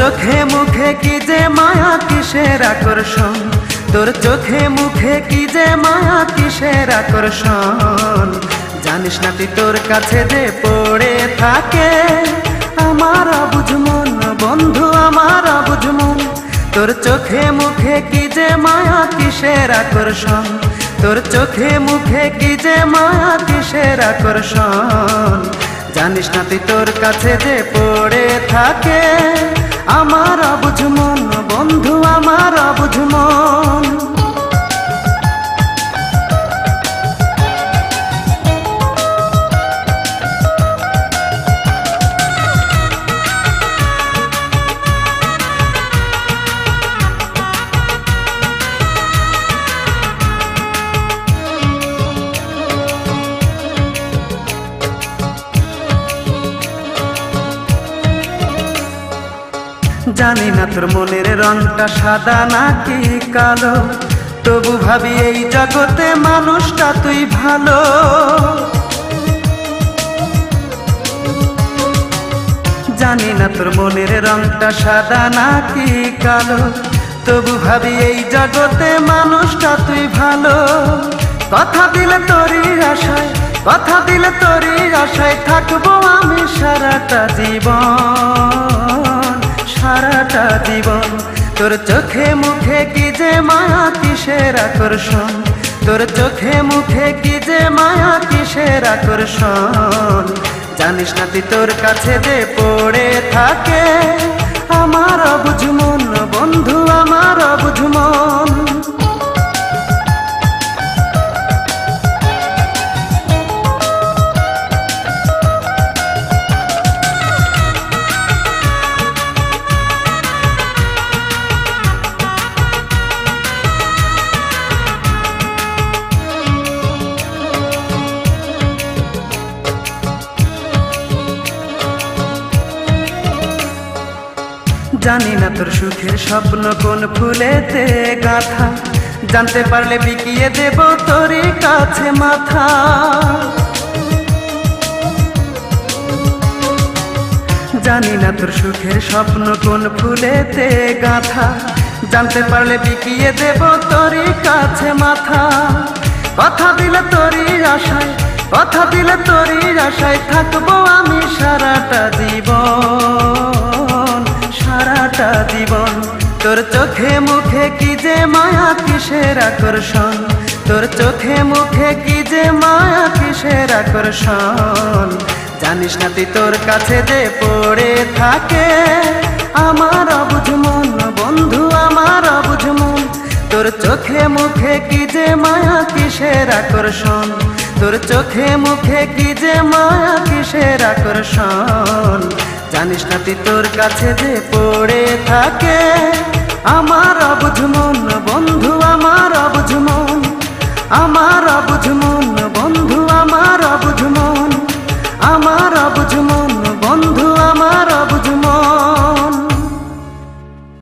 চোখে মুখে কি যে মায়া কিসের আকর্ষণ, তোর চোখে মুখে কি যে মায়া কিসের আকর্ষণ। জানিস না তুই তোর কাছে যে পড়ে থাকে আমার অবুঝ মন, বন্ধু আমার অবুঝ মন। তোর চোখে মুখে কি যে মায়া কিসের আকর্ষণ, তোর চোখে মুখে কি যে মায়া কিসের আকর্ষণ। জানিস না তুই তোর কাছে যে পড়ে থাকে আমার অবুঝ মন, বন্ধু আমার অবুঝ মন। জানি না তোর মনের রংটা সাদা নাকি কালো, তবু ভাবি এই জগতে মানুষটা তুই ভালো। জানি না তোর মনের রংটা সাদা নাকি কালো, তবু ভাবি এই জগতে মানুষটা তুই ভালো। কথা দিলে তোরই আশায়, কথা দিলে তোরই আশায় থাকবো আমি সারাটা জীবন, সারাটা জীবন। তোর চোখে মুখে কি যে মায়া কিসের আকর্ষণ, তোর চোখে মুখে কি যে মায়া কিসের আকর্ষণ। জানিস না তুই তোর কাছে যে পড়ে থাকে আমার অবুঝ মন, বন্ধু আমার অবুঝ মন। জানি না তোর সুখের স্বপ্ন কোন ফুলেতে গাথা, জানতে পারলে বিকিয়ে দেব তোরই কাছে মাথা। জানি না তোর সুখের স্বপ্ন কোন ফুলেতে গাথা, জানতে পারলে বিকিয়ে দেব তোরই কাছে মাথা। কথা দিলে তোরই আশায়, কথা দিলে তোরই আশায় থাকবো আমি সারাটা জীবন, সারাটা জীবন। তোর চোখে মুখে কি যে মায়া কিসের আকর্ষণ, তোর চোখে মুখে কি যে মায়া কিসের আকর্ষণ। জানিস না তুই তোর কাছে যে পড়ে থাকে আমার অবুঝ মন, বন্ধু আমার অবুঝ মন। তোর চোখে মুখে কি যে মায়া কিসের আকর্ষণ, তোর চোখে মুখে কি যে মায়া কিসের আকর্ষণ। জানিস না তুই তোর কাছে যে পড়ে থাকে আমার অবুঝ মন,